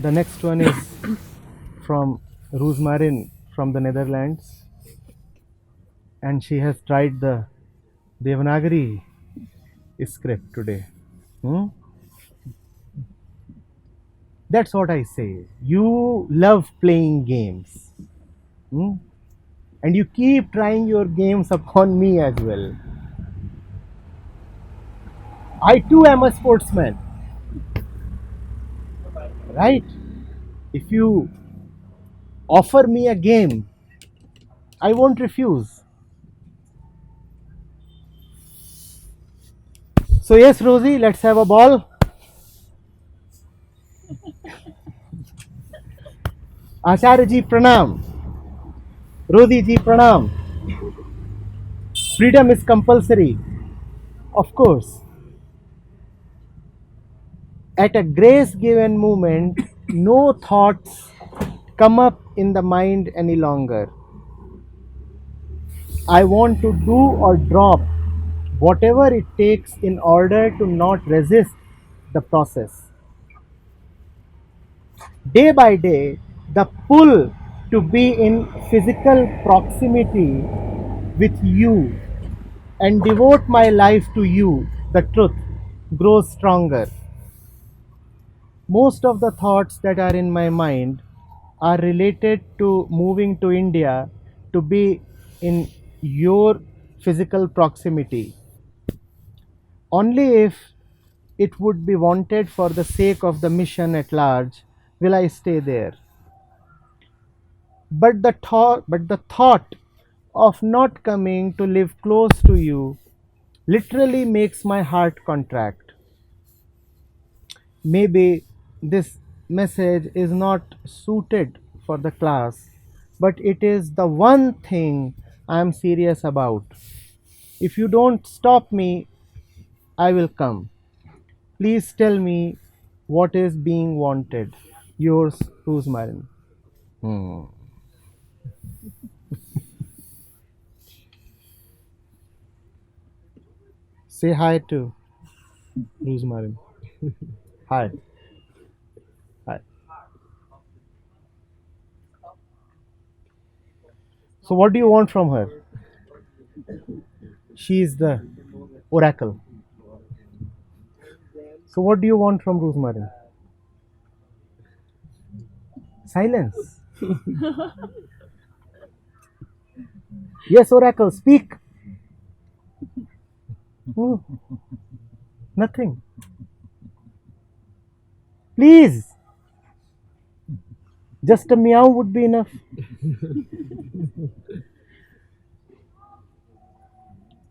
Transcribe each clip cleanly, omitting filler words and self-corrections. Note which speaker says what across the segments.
Speaker 1: The next one is from Roosmarin from the Netherlands, and she has tried the Devanagari script today. Hmm? That's what I say. You love playing games. Hmm? And you keep trying your games upon me as well. I too am a sportsman, right? If you offer me a game, I won't refuse. So, yes, Rosie, let's have a ball. Acharya ji pranam. Rosie ji pranam. Freedom is compulsory. Of course. At a grace given moment, no thoughts come up in the mind any longer. I want to do or drop whatever it takes in order to not resist the process. Day by day, the pull to be in physical proximity with you and devote my life to you, the truth, grows stronger. Most of the thoughts that are in my mind are related to moving to India to be in your physical proximity. Only if it would be wanted for the sake of the mission at large will I stay there. But the thought of not coming to live close to you literally makes my heart contract. Maybe this message is not suited for the class, but it is the one thing I am serious about. If you don't stop me, I will come. Please tell me what is being wanted. Yours, Rosemary. Hmm. Say hi to Rosemary. Hi. Hi. So, what do you want from her? She is the oracle. So, what do you want from Rosemary? Silence. Yes, oracle, speak. Hmm. Nothing. Please. Just a meow would be enough.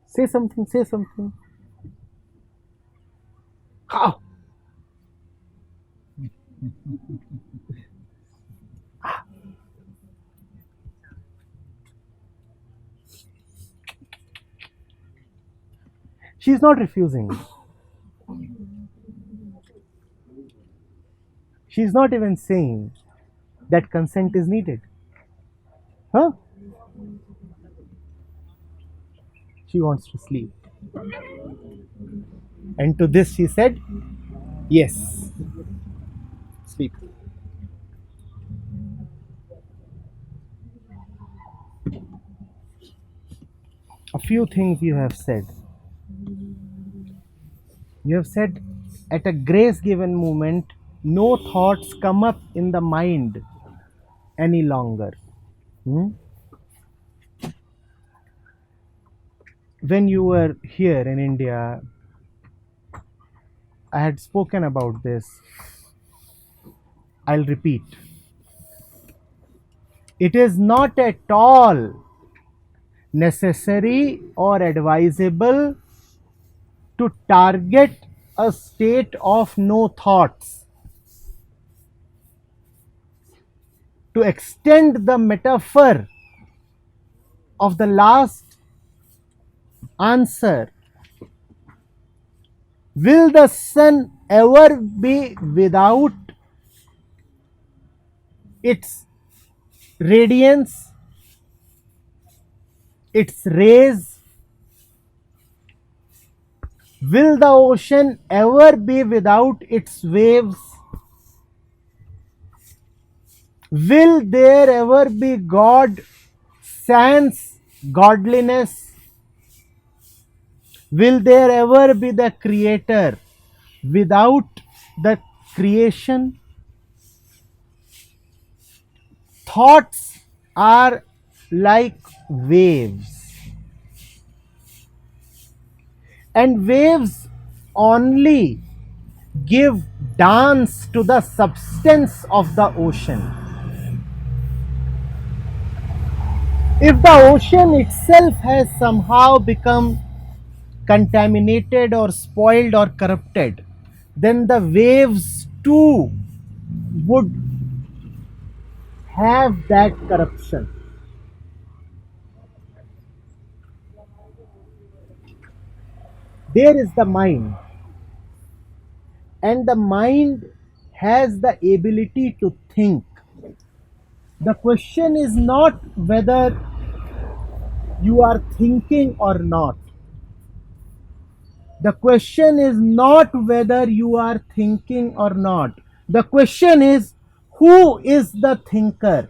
Speaker 1: Say something, say something. How? She's not refusing. She's not even saying that consent is needed. Huh? She wants to sleep. And to this she said, yes. Sleep. A few things you have said. You have said, at a grace given moment, no thoughts come up in the mind any longer. Hmm? When you were here in India, I had spoken about this. I'll repeat. It is not at all necessary or advisable to target a state of no thoughts. To extend the metaphor of the last answer, will the sun ever be without its radiance, its rays? Will the ocean ever be without its waves? Will there ever be God sans godliness? Will there ever be the creator without the creation? Thoughts are like waves, and waves only give dance to the substance of the ocean. If the ocean itself has somehow become contaminated or spoiled or corrupted, then the waves too would have that corruption. There is the mind, and the mind has the ability to think. The question is not whether you are thinking or not. The question is not whether you are thinking or not. The question is, who is the thinker?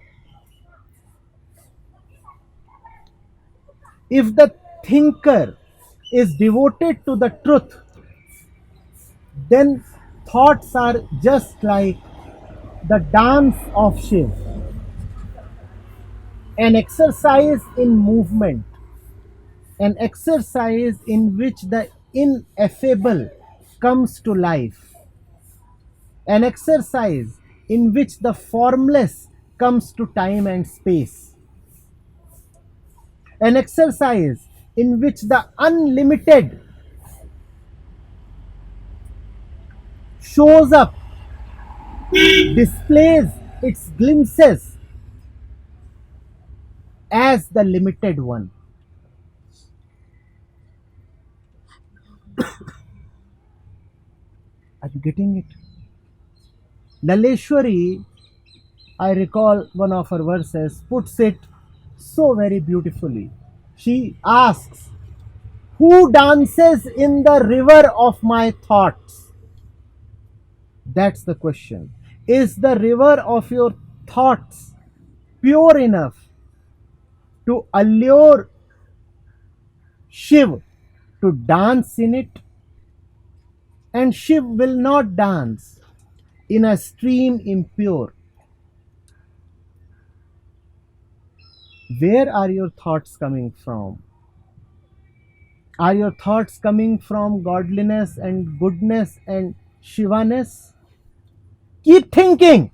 Speaker 1: If the thinker is devoted to the truth, then thoughts are just like the dance of Shiv, an exercise in movement, an exercise in which the ineffable comes to life, an exercise in which the formless comes to time and space, an exercise in which the unlimited shows up, displays its glimpses as the limited one. Are you getting it? Laleshwari, I recall one of her verses, puts it so very beautifully. She asks, who dances in the river of my thoughts? That's the question. Is the river of your thoughts pure enough to allure Shiv to dance in it? And Shiv will not dance in a stream impure. Where are your thoughts coming from? Are your thoughts coming from godliness and goodness and Shivaness? Keep thinking.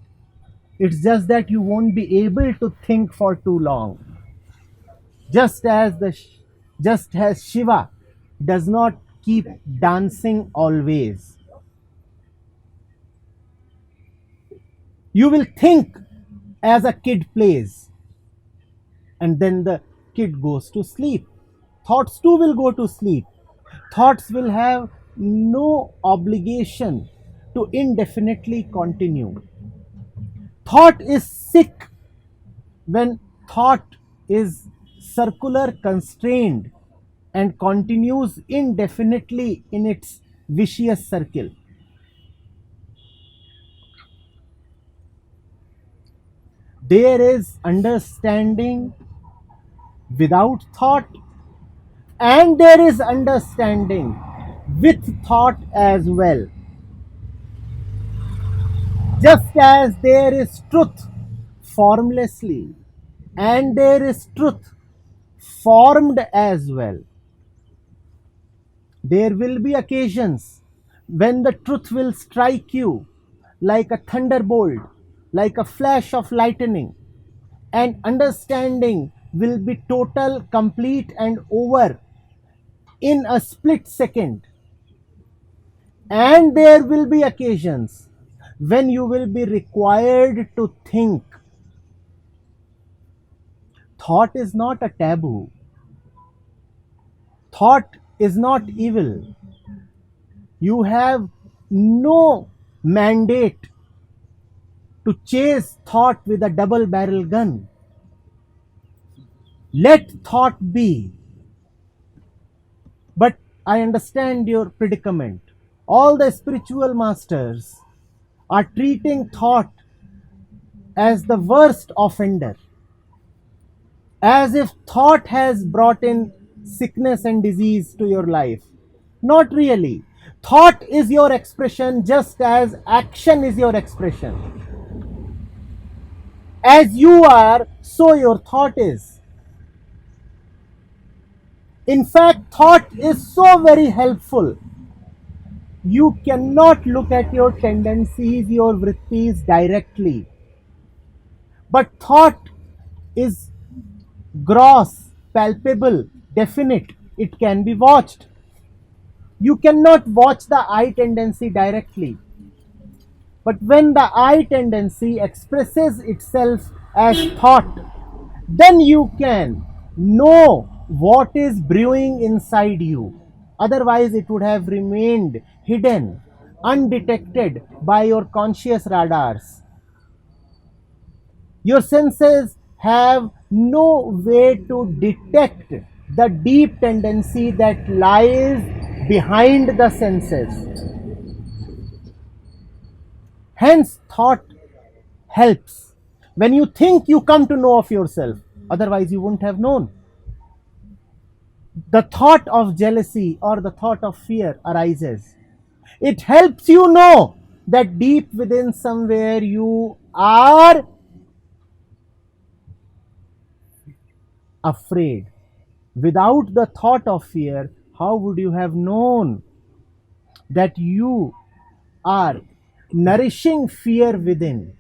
Speaker 1: It's just that you won't be able to think for too long. Just as Shiva does not keep dancing always. You will think as a kid plays, and then the kid goes to sleep. Thoughts too will go to sleep. Thoughts will have no obligation to indefinitely continue. Thought is sick when thought is circular, constrained, and continues indefinitely in its vicious circle. There is understanding without thought, and there is understanding with thought as well. Just as there is truth formlessly, and there is truth formed as well. There will be occasions when the truth will strike you like a thunderbolt, like a flash of lightning, and understanding will be total, complete, and over in a split second. And there will be occasions when you will be required to think. Thought is not a taboo, thought is not evil. You have no mandate to chase thought with a double barrel gun. Let thought be. But I understand your predicament. All the spiritual masters are treating thought as the worst offender, as if thought has brought in sickness and disease to your life. Not really. Thought is your expression just as action is your expression. As you are, so your thought is. In fact, thought is so very helpful. You cannot look at your tendencies, your vrittis directly. But thought is gross, palpable, definite. It can be watched. You cannot watch the I tendency directly. But when the I tendency expresses itself as thought, then you can know what is brewing inside you. Otherwise, it would have remained hidden, undetected by your conscious radars. Your senses have no way to detect the deep tendency that lies behind the senses. Hence, thought helps. When you think, you come to know of yourself. Otherwise, you wouldn't have known. The thought of jealousy or the thought of fear arises. It helps you know that deep within somewhere you are afraid. Without the thought of fear, how would you have known that you are nourishing fear within?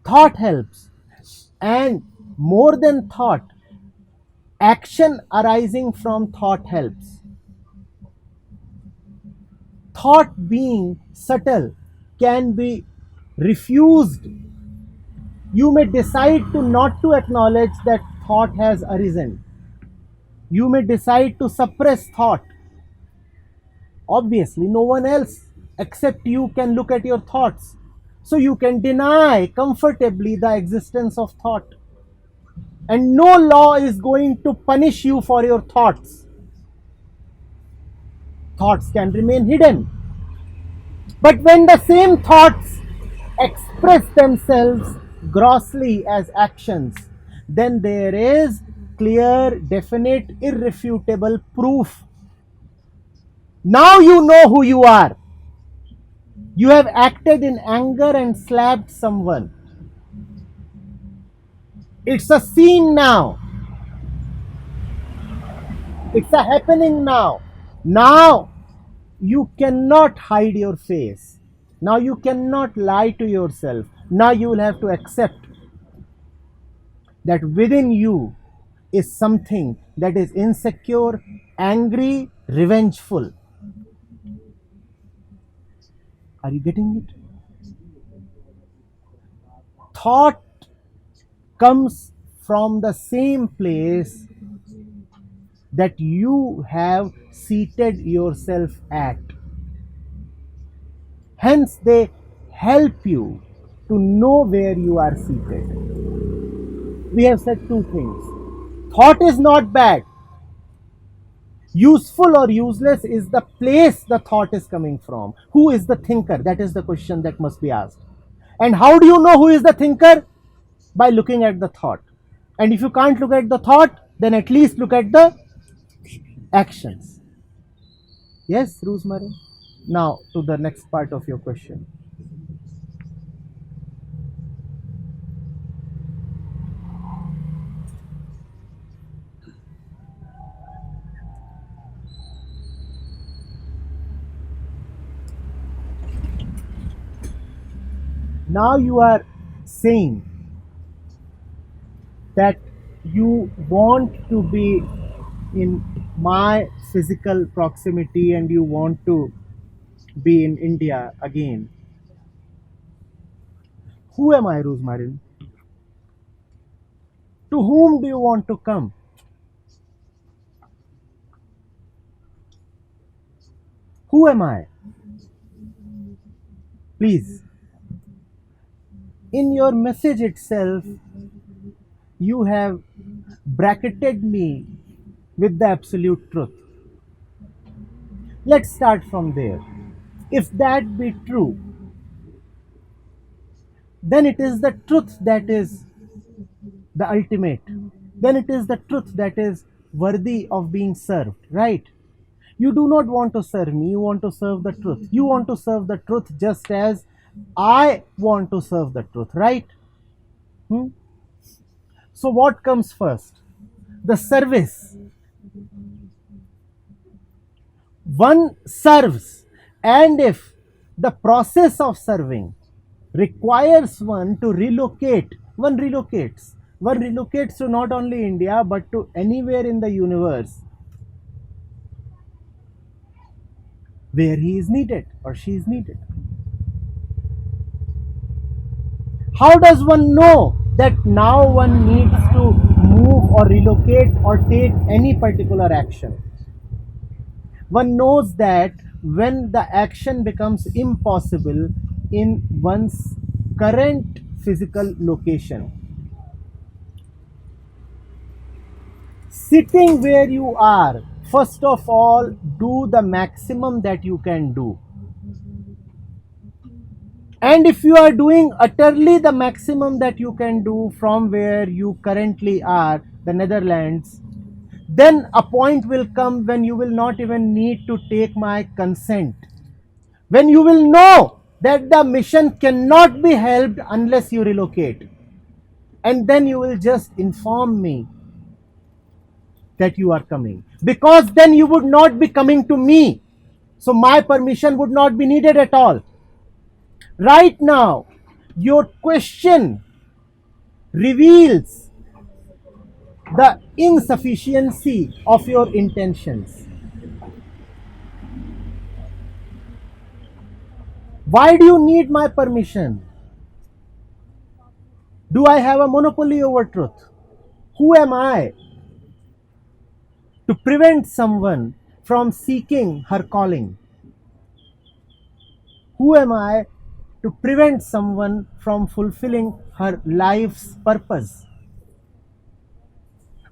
Speaker 1: Thought helps. And more than thought, action arising from thought helps. Thought being subtle can be refused. You may decide to not to acknowledge that thought has arisen. You may decide to suppress thought. Obviously, no one else except you can look at your thoughts. So you can deny comfortably the existence of thought. And no law is going to punish you for your thoughts. Thoughts can remain hidden. But when the same thoughts express themselves grossly as actions, then there is clear, definite, irrefutable proof. Now you know who you are. You have acted in anger and slapped someone. It's a scene now. It's a happening now. Now you cannot hide your face. Now you cannot lie to yourself. Now you will have to accept that within you is something that is insecure, angry, revengeful. Are you getting it? Thought comes from the same place that you have seated yourself at. Hence, they help you to know where you are seated. We have said two things. Thought is not bad. Useful or useless is the place the thought is coming from. Who is the thinker? That is the question that must be asked. And how do you know who is the thinker? By looking at the thought. And if you can't look at the thought, then at least look at the actions. Yes, Rosemary? Now to the next part of your question. Now you are saying that you want to be in my physical proximity and you want to be in India again. Who am I, Rosemary? To whom do you want to come? Who am I? Please. In your message itself, you have bracketed me with the absolute truth. Let's start from there. If that be true, then it is the truth that is the ultimate. Then it is the truth that is worthy of being served, right? You do not want to serve me, you want to serve the truth. You want to serve the truth just as I want to serve the truth, right? Hmm? So, what comes first? The service. One serves, and if the process of serving requires one to relocate, one relocates to not only India but to anywhere in the universe where he is needed or she is needed. How does one know that now one needs to move or relocate or take any particular action? One knows that when the action becomes impossible in one's current physical location. Sitting where you are, first of all, do the maximum that you can do. And if you are doing utterly the maximum that you can do from where you currently are, the Netherlands, then a point will come when you will not even need to take my consent. When you will know that the mission cannot be helped unless you relocate. And then you will just inform me that you are coming. Because then you would not be coming to me. So my permission would not be needed at all. Right now, your question reveals the insufficiency of your intentions. Why do you need my permission? Do I have a monopoly over truth? Who am I to prevent someone from seeking her calling? Who am I to prevent someone from fulfilling her life's purpose?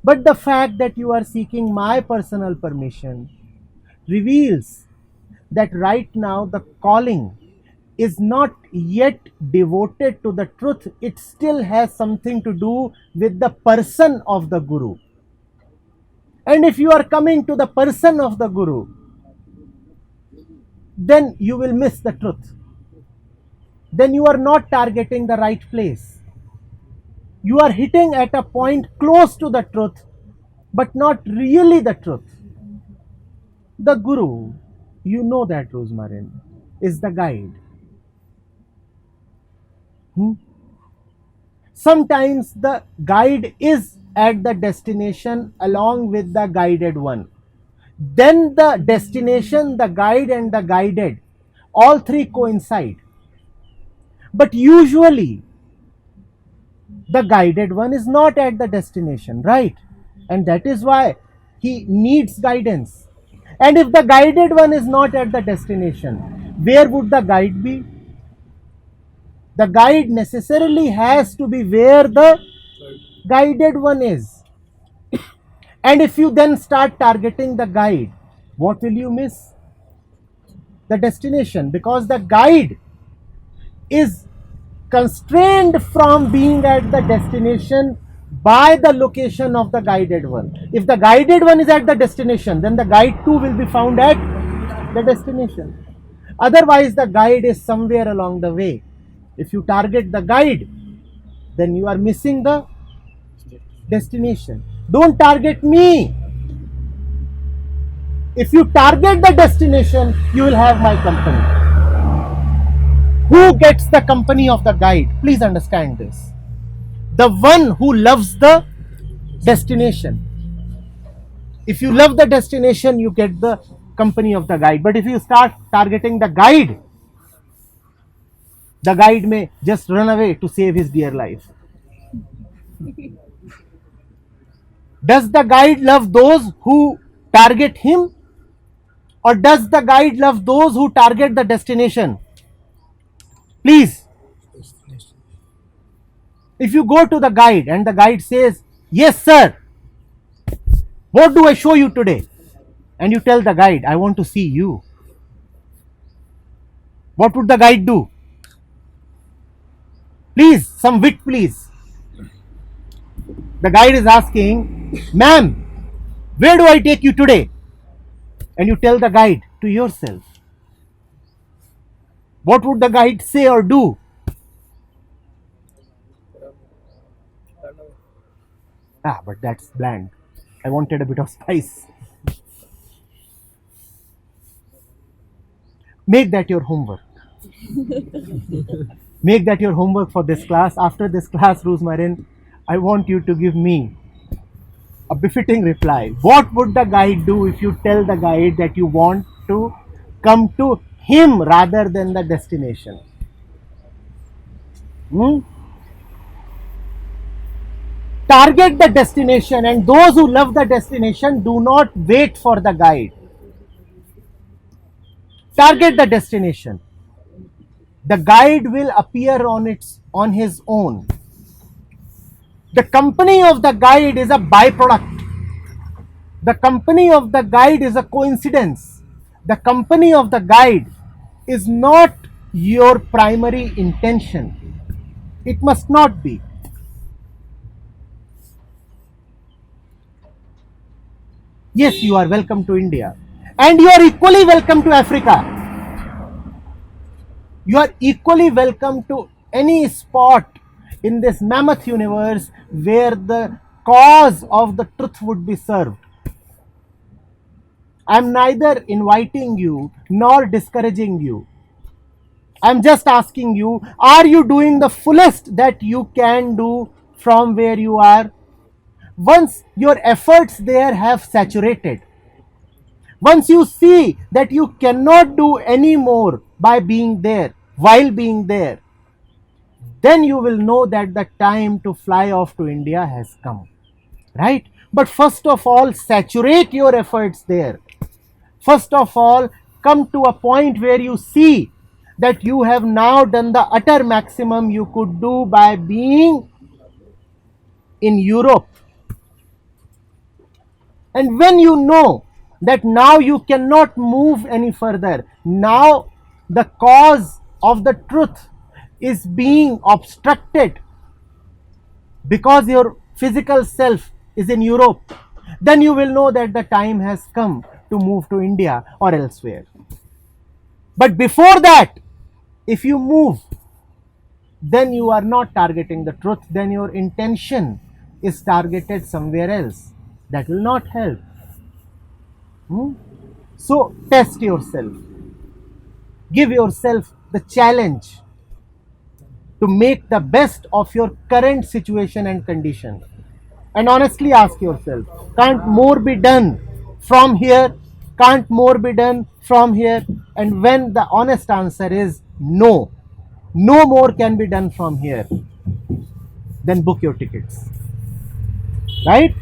Speaker 1: But the fact that you are seeking my personal permission reveals that right now the calling is not yet devoted to the truth. It still has something to do with the person of the Guru. And if you are coming to the person of the Guru, then you will miss the truth. Then you are not targeting the right place. You are hitting at a point close to the truth, but not really the truth. The Guru, you know that, Rosmarin, is the guide. Sometimes the guide is at the destination along with the guided one. Then the destination, the guide, and the guided, all three coincide. But usually, the guided one is not at the destination, right? And that is why he needs guidance. And if the guided one is not at the destination, where would the guide be? The guide necessarily has to be where the guided one is. And if you then start targeting the guide, what will you miss? The destination, because the guide is constrained from being at the destination by the location of the guided one. If the guided one is at the destination, then the guide too will be found at the destination. Otherwise, the guide is somewhere along the way. If you target the guide, then you are missing the destination. Don't target me. If you target the destination, you will have my company. Who gets the company of the guide? Please understand this. The one who loves the destination. If you love the destination, you get the company of the guide. But if you start targeting the guide may just run away to save his dear life. Does the guide love those who target him? Or does the guide love those who target the destination? Please. If you go to the guide and the guide says, "Yes, sir, what do I show you today?" And you tell the guide, "I want to see you." What would the guide do? Please, some wit, please. The guide is asking, ma'am, where do I take you today? And you tell the guide to yourself. What would the guide say or do? Ah, but that's bland. I wanted a bit of spice. Make that your homework. Make that your homework for this class. After this class, Roosmarin, I want you to give me a befitting reply. What would the guide do if you tell the guide that you want to come to him rather than the destination? Hmm? Target the destination, and those who love the destination do not wait for the guide. Target the destination. The guide will appear on his own. The company of the guide is a byproduct. The company of the guide is a coincidence. The company of the guide is not your primary intention. It must not be. Yes, you are welcome to India. And you are equally welcome to Africa. You are equally welcome to any spot in this mammoth universe where the cause of the truth would be served. I am neither inviting you nor discouraging you. I am just asking you, are you doing the fullest that you can do from where you are? Once your efforts there have saturated, once you see that you cannot do any more by being there, while being there, then you will know that the time to fly off to India has come. Right? But first of all, saturate your efforts there. First of all, come to a point where you see that you have now done the utter maximum you could do by being in Europe. And when you know that now you cannot move any further, now the cause of the truth is being obstructed because your physical self is in Europe, then you will know that the time has come to move to India or elsewhere. But before that, if you move, then you are not targeting the truth, then your intention is targeted somewhere else. That will not help. So test yourself. Give yourself the challenge to make the best of your current situation and condition. And honestly ask yourself, can't more be done from here? Can't more be done from here? And when the honest answer is no, no more can be done from here, then book your tickets. Right?